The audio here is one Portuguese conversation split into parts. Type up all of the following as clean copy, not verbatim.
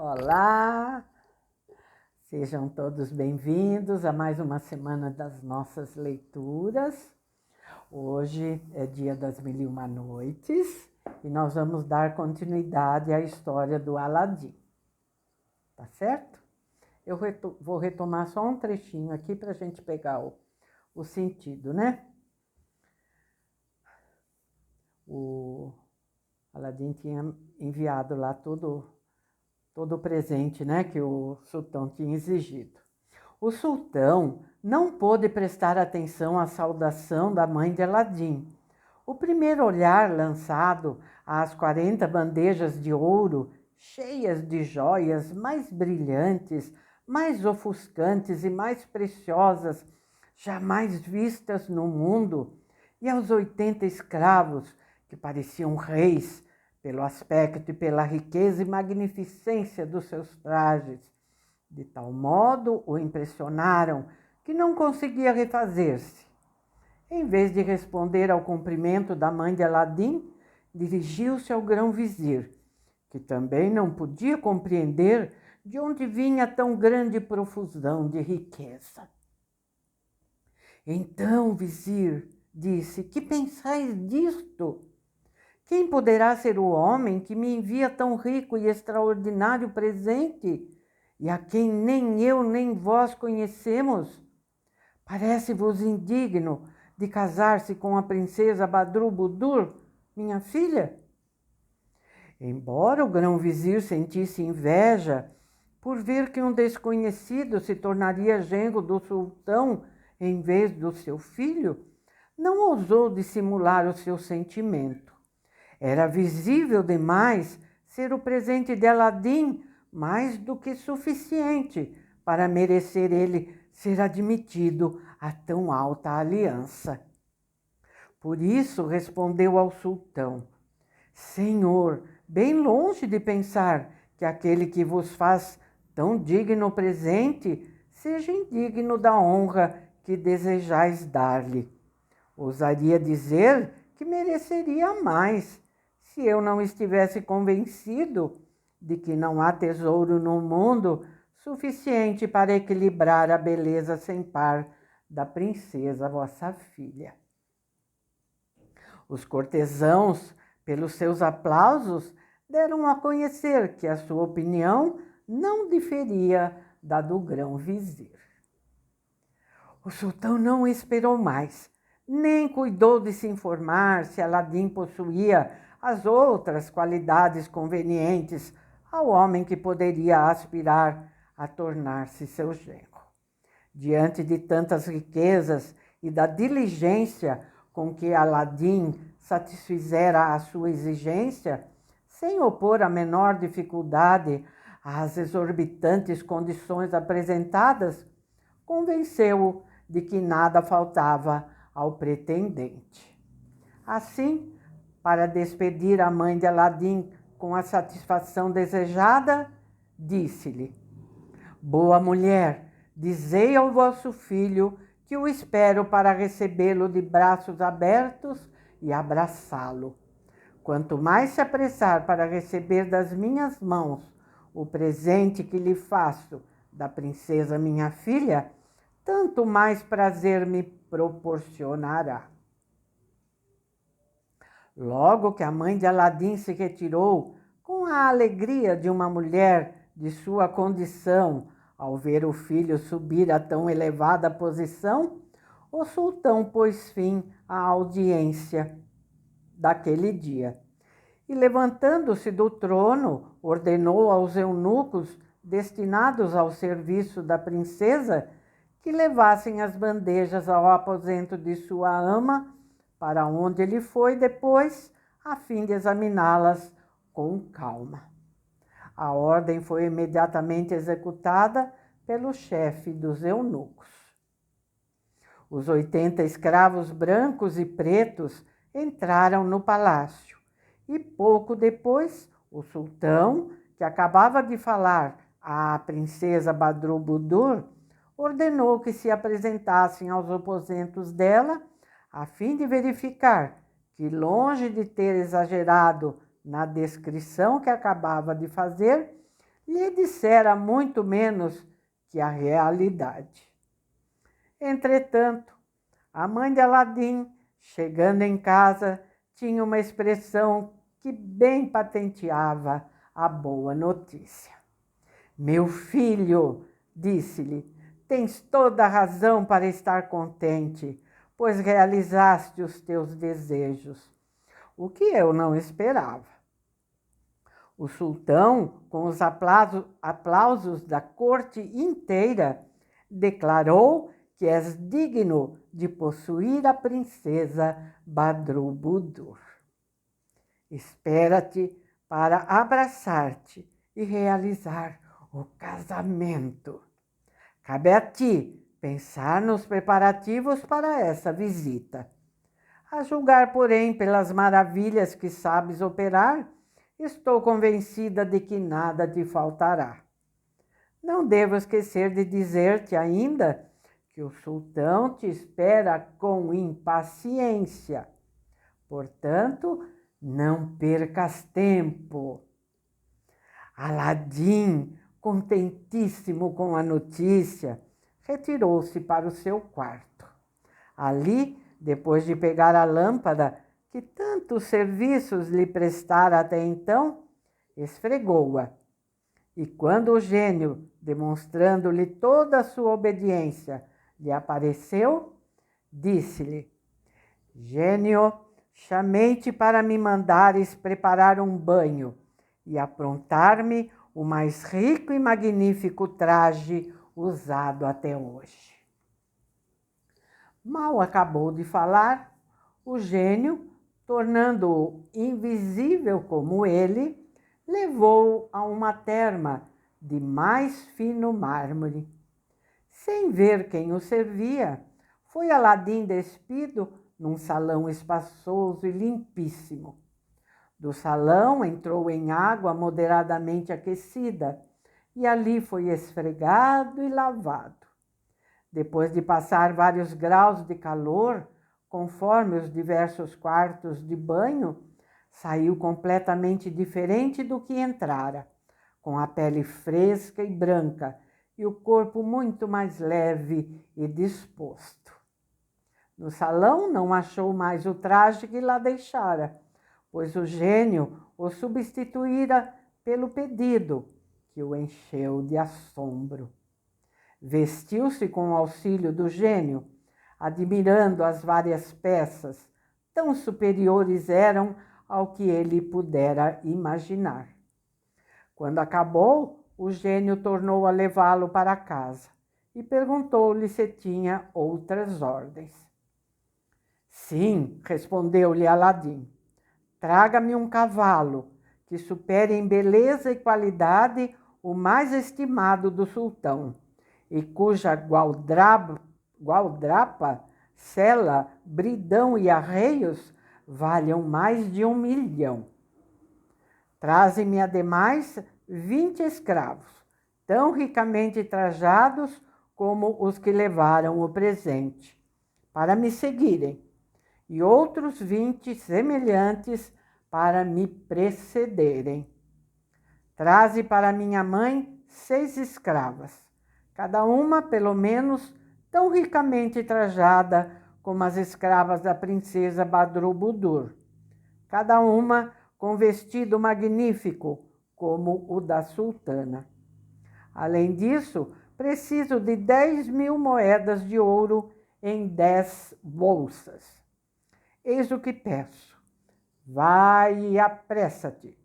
Olá, sejam todos bem-vindos a mais uma semana das nossas leituras. Hoje é dia das Mil e Uma Noites e nós vamos dar continuidade à história do Aladim, tá certo? Eu vou retomar só um trechinho aqui para a gente pegar o sentido, né? O Aladim tinha enviado lá todo o presente, né, que o sultão tinha exigido. O sultão não pôde prestar atenção à saudação da mãe de Aladim. O primeiro olhar lançado às 40 bandejas de ouro, cheias de joias mais brilhantes, mais ofuscantes e mais preciosas jamais vistas no mundo, e aos 80 escravos que pareciam reis, pelo aspecto e pela riqueza e magnificência dos seus trajes. De tal modo o impressionaram que não conseguia refazer-se. Em vez de responder ao cumprimento da mãe de Aladim, dirigiu-se ao grão-vizir, que também não podia compreender de onde vinha tão grande profusão de riqueza. Então, vizir, disse, que pensais disto? Quem poderá ser o homem que me envia tão rico e extraordinário presente, e a quem nem eu nem vós conhecemos? Parece-vos indigno de casar-se com a princesa Badrubudur, minha filha? Embora o grão-vizir sentisse inveja por ver que um desconhecido se tornaria genro do sultão em vez do seu filho, não ousou dissimular o seu sentimento. Era visível demais ser o presente de Aladim mais do que suficiente para merecer ele ser admitido a tão alta aliança. Por isso respondeu ao sultão: Senhor, bem longe de pensar que aquele que vos faz tão digno presente seja indigno da honra que desejais dar-lhe. Ousaria dizer que mereceria mais, se eu não estivesse convencido de que não há tesouro no mundo suficiente para equilibrar a beleza sem par da princesa, vossa filha. Os cortesãos, pelos seus aplausos, deram a conhecer que a sua opinião não diferia da do grão-vizir. O sultão não esperou mais, nem cuidou de se informar se Aladim possuía as outras qualidades convenientes ao homem que poderia aspirar a tornar-se seu genro. Diante de tantas riquezas e da diligência com que Aladim satisfizera a sua exigência, sem opor a menor dificuldade às exorbitantes condições apresentadas, convenceu-o de que nada faltava ao pretendente. Assim, para despedir a mãe de Aladim com a satisfação desejada, disse-lhe: Boa mulher, dizei ao vosso filho que o espero para recebê-lo de braços abertos e abraçá-lo. Quanto mais se apressar para receber das minhas mãos o presente que lhe faço da princesa minha filha, tanto mais prazer me proporcionará. Logo que a mãe de Aladim se retirou, com a alegria de uma mulher de sua condição, ao ver o filho subir a tão elevada posição, o sultão pôs fim à audiência daquele dia. E, levantando-se do trono, ordenou aos eunucos destinados ao serviço da princesa que levassem as bandejas ao aposento de sua ama, para onde ele foi depois, a fim de examiná-las com calma. A ordem foi imediatamente executada pelo chefe dos eunucos. Os 80 escravos brancos e pretos entraram no palácio e pouco depois o sultão, que acabava de falar à princesa Badrubudur, ordenou que se apresentassem aos aposentos dela a fim de verificar que, longe de ter exagerado na descrição que acabava de fazer, lhe dissera muito menos que a realidade. Entretanto, a mãe de Aladim, chegando em casa, tinha uma expressão que bem patenteava a boa notícia. Meu filho, disse-lhe, tens toda a razão para estar contente, pois realizaste os teus desejos, o que eu não esperava. O sultão, com os aplausos da corte inteira, declarou que és digno de possuir a princesa Badrobudur. Espera-te para abraçar-te e realizar o casamento. Cabe a ti pensar nos preparativos para essa visita. A julgar, porém, pelas maravilhas que sabes operar, estou convencida de que nada te faltará. Não devo esquecer de dizer-te ainda que o sultão te espera com impaciência. Portanto, não percas tempo. Aladim, contentíssimo com a notícia, retirou-se para o seu quarto. Ali, depois de pegar a lâmpada que tantos serviços lhe prestara até então, esfregou-a. E quando o gênio, demonstrando-lhe toda a sua obediência, lhe apareceu, disse-lhe: Gênio, chamei-te para me mandares preparar um banho e aprontar-me o mais rico e magnífico traje usado até hoje. Mal acabou de falar, o gênio, tornando-o invisível como ele, levou-o a uma terma de mais fino mármore. Sem ver quem o servia, foi Aladim despido num salão espaçoso e limpíssimo. Do salão entrou em água moderadamente aquecida e ali foi esfregado e lavado. Depois de passar vários graus de calor, conforme os diversos quartos de banho, saiu completamente diferente do que entrara, com a pele fresca e branca e o corpo muito mais leve e disposto. No salão não achou mais o traje que lá deixara, pois o gênio o substituíra pelo pedido, que o encheu de assombro. Vestiu-se com o auxílio do gênio, admirando as várias peças, tão superiores eram ao que ele pudera imaginar. Quando acabou, o gênio tornou a levá-lo para casa e perguntou-lhe se tinha outras ordens. Sim, respondeu-lhe Aladim. Traga-me um cavalo que supere em beleza e qualidade o mais estimado do sultão e cuja gualdrapa, sela, bridão e arreios valham mais de 1 milhão. Traze-me, ademais, 20 escravos, tão ricamente trajados como os que levaram o presente, para me seguirem, e outros 20 semelhantes para me precederem. Traze para minha mãe 6 escravas, cada uma, pelo menos, tão ricamente trajada como as escravas da princesa Badrobudur, cada uma com vestido magnífico, como o da sultana. Além disso, preciso de 10.000 moedas de ouro em 10 bolsas. Eis o que peço. Vai e apressa-te.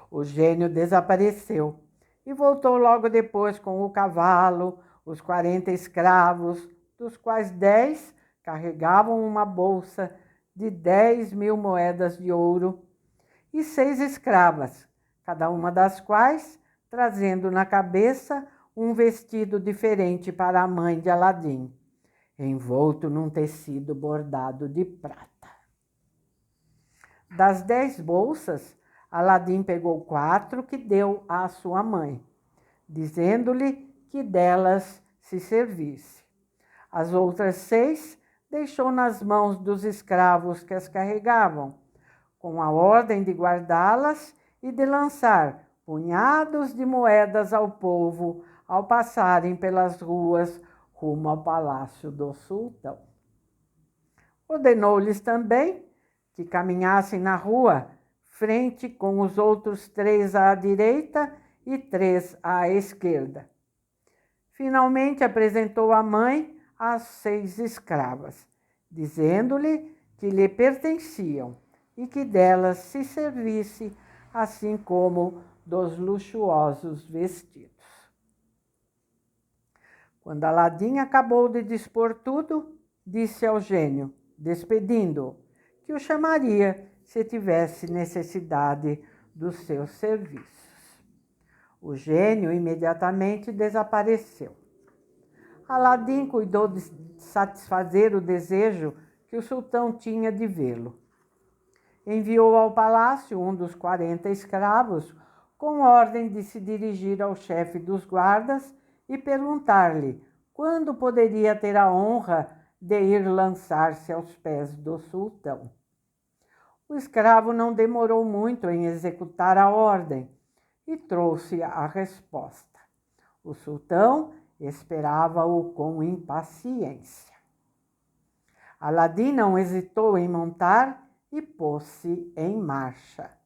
O gênio desapareceu e voltou logo depois com o cavalo, os 40 escravos, dos quais 10 carregavam uma bolsa de 10.000 moedas de ouro, e 6 escravas, cada uma das quais trazendo na cabeça um vestido diferente para a mãe de Aladim, envolto num tecido bordado de prata. Das 10 bolsas, Aladim pegou 4 que deu à sua mãe, dizendo-lhe que delas se servisse. As outras 6 deixou nas mãos dos escravos que as carregavam, com a ordem de guardá-las e de lançar punhados de moedas ao povo ao passarem pelas ruas rumo ao palácio do sultão. Ordenou-lhes também que caminhassem na rua, frente com os outros 3 à direita e 3 à esquerda. Finalmente apresentou a mãe as 6 escravas, dizendo-lhe que lhe pertenciam e que delas se servisse, assim como dos luxuosos vestidos. Quando Aladim acabou de dispor tudo, disse ao gênio, despedindo-o, que o chamaria se tivesse necessidade dos seus serviços. O gênio imediatamente desapareceu. Aladim cuidou de satisfazer o desejo que o sultão tinha de vê-lo. Enviou ao palácio um dos 40 escravos com ordem de se dirigir ao chefe dos guardas e perguntar-lhe quando poderia ter a honra de ir lançar-se aos pés do sultão. O escravo não demorou muito em executar a ordem e trouxe a resposta. O sultão esperava-o com impaciência. Aladim não hesitou em montar e pôs-se em marcha.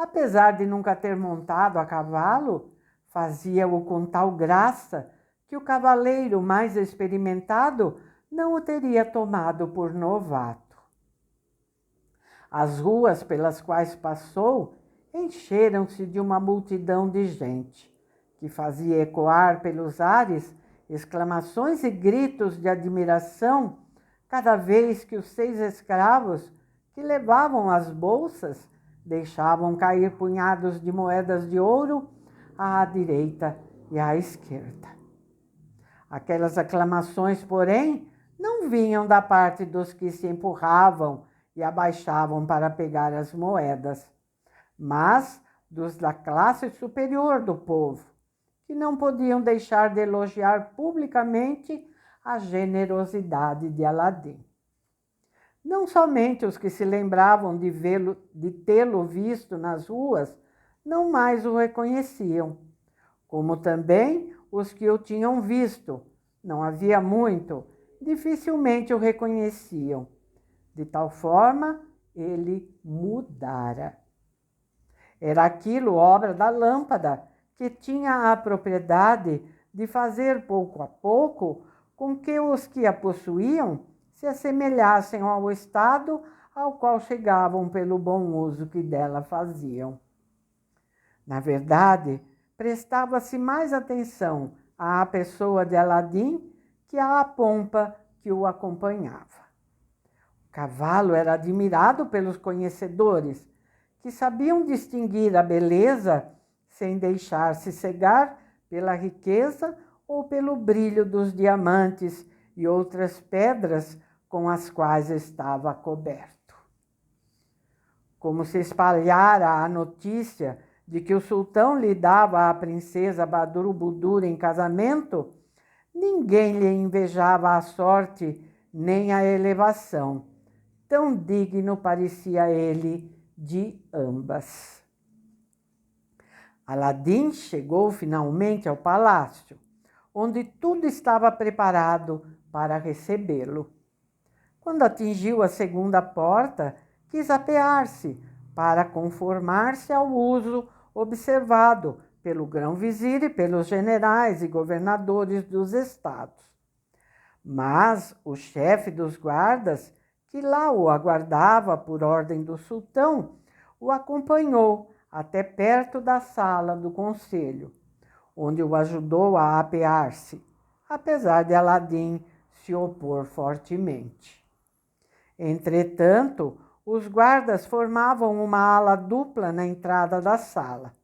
Apesar de nunca ter montado a cavalo, fazia-o com tal graça que o cavaleiro mais experimentado não o teria tomado por novato. As ruas pelas quais passou encheram-se de uma multidão de gente, que fazia ecoar pelos ares exclamações e gritos de admiração cada vez que os 6 escravos que levavam as bolsas deixavam cair punhados de moedas de ouro à direita e à esquerda. Aquelas aclamações, porém, não vinham da parte dos que se empurravam e abaixavam para pegar as moedas, mas dos da classe superior do povo, que não podiam deixar de elogiar publicamente a generosidade de Aladim. Não somente os que se lembravam de tê-lo visto nas ruas não mais o reconheciam, como também os que o tinham visto, não havia muito, dificilmente o reconheciam. De tal forma, ele mudara. Era aquilo obra da lâmpada, que tinha a propriedade de fazer pouco a pouco com que os que a possuíam se assemelhassem ao estado ao qual chegavam pelo bom uso que dela faziam. Na verdade, prestava-se mais atenção à pessoa de Aladim que à pompa que o acompanhava. O cavalo era admirado pelos conhecedores, que sabiam distinguir a beleza sem deixar-se cegar pela riqueza ou pelo brilho dos diamantes e outras pedras com as quais estava coberto. Como se espalhara a notícia de que o sultão lhe dava a princesa Badr-Budur em casamento, ninguém lhe invejava a sorte nem a elevação. Tão digno parecia ele de ambas. Aladim chegou finalmente ao palácio, onde tudo estava preparado para recebê-lo. Quando atingiu a segunda porta, quis apear-se para conformar-se ao uso observado pelo grão-vizir e pelos generais e governadores dos estados. Mas o chefe dos guardas, que lá o aguardava por ordem do sultão, o acompanhou até perto da sala do conselho, onde o ajudou a apear-se, apesar de Aladim se opor fortemente. Entretanto, os guardas formavam uma ala dupla na entrada da sala.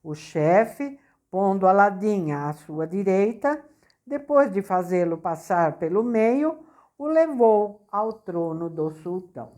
O chefe, pondo Aladim à sua direita, depois de fazê-lo passar pelo meio, o levou ao trono do sultão.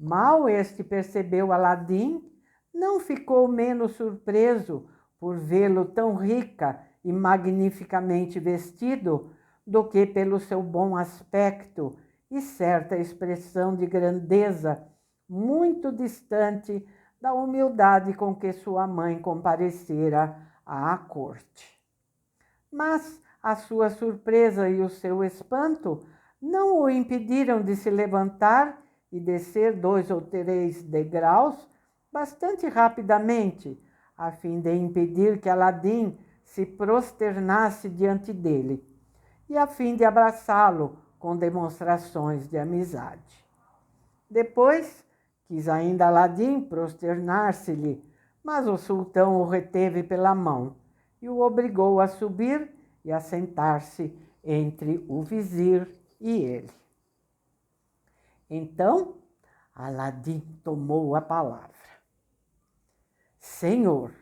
Mal este percebeu Aladim, não ficou menos surpreso por vê-lo tão rica e magnificamente vestido do que pelo seu bom aspecto e certa expressão de grandeza muito distante da humildade com que sua mãe comparecera à corte. Mas a sua surpresa e o seu espanto não o impediram de se levantar e descer 2 ou 3 degraus bastante rapidamente, a fim de impedir que Aladim se prosternasse diante dele e a fim de abraçá-lo com demonstrações de amizade. Depois, quis ainda Aladim prosternar-se-lhe, mas o sultão o reteve pela mão e o obrigou a subir e a sentar-se entre o vizir e ele. Então, Aladim tomou a palavra. Senhor,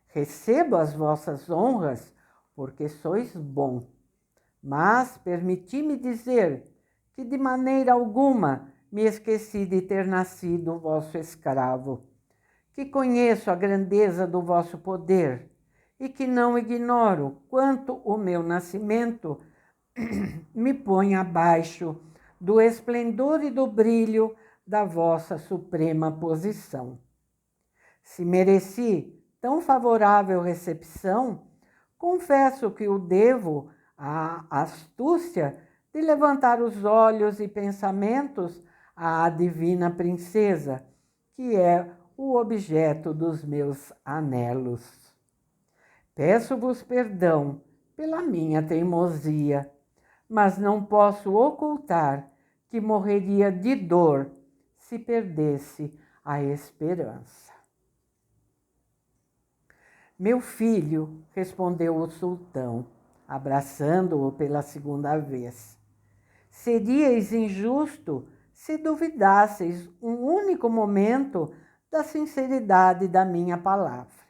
recebo as vossas honras, porque sois bom. Mas permiti-me dizer que de maneira alguma me esqueci de ter nascido vosso escravo, que conheço a grandeza do vosso poder e que não ignoro quanto o meu nascimento me põe abaixo do esplendor e do brilho da vossa suprema posição. Se mereci tão favorável recepção, confesso que o devo à astúcia de levantar os olhos e pensamentos à divina princesa, que é o objeto dos meus anelos. Peço-vos perdão pela minha teimosia, mas não posso ocultar que morreria de dor se perdesse a esperança. Meu filho, respondeu o sultão, abraçando-o pela segunda vez, seríeis injusto se duvidasseis um único momento da sinceridade da minha palavra.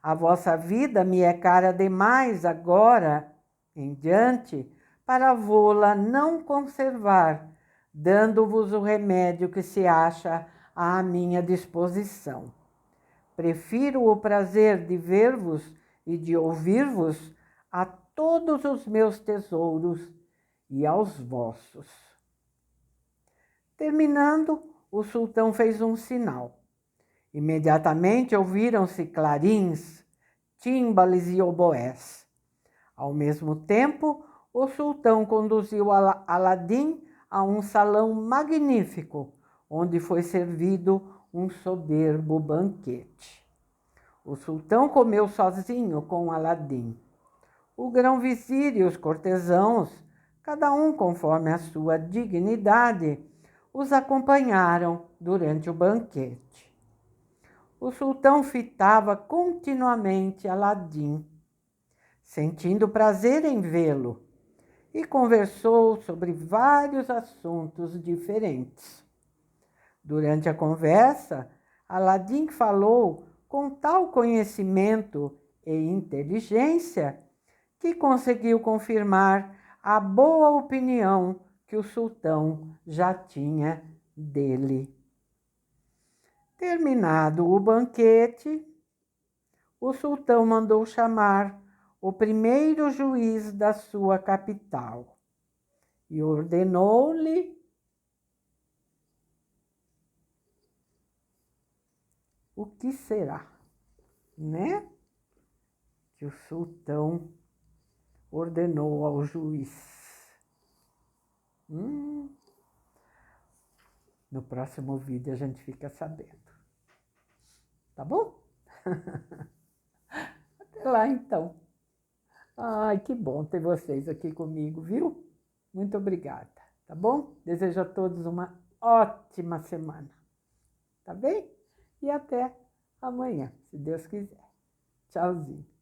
A vossa vida me é cara demais agora em diante para vô-la não conservar, dando-vos o remédio que se acha à minha disposição. Prefiro o prazer de ver-vos e de ouvir-vos a todos os meus tesouros e aos vossos. Terminando, o sultão fez um sinal. Imediatamente ouviram-se clarins, tímbales e oboés. Ao mesmo tempo, o sultão conduziu Aladim a um salão magnífico, onde foi servido um soberbo banquete. O sultão comeu sozinho com Aladim. O grão-vizir e os cortesãos, cada um conforme a sua dignidade, os acompanharam durante o banquete. O sultão fitava continuamente Aladim, sentindo prazer em vê-lo, e conversou sobre vários assuntos diferentes. Durante a conversa, Aladim falou com tal conhecimento e inteligência que conseguiu confirmar a boa opinião que o sultão já tinha dele. Terminado o banquete, o sultão mandou chamar o primeiro juiz da sua capital e ordenou-lhe o que será, né? Que o sultão ordenou ao juiz. No próximo vídeo a gente fica sabendo. Tá bom? Até lá, então. Ai, que bom ter vocês aqui comigo, viu? Muito obrigada, tá bom? Desejo a todos uma ótima semana. Tá bem? E até amanhã, se Deus quiser. Tchauzinho.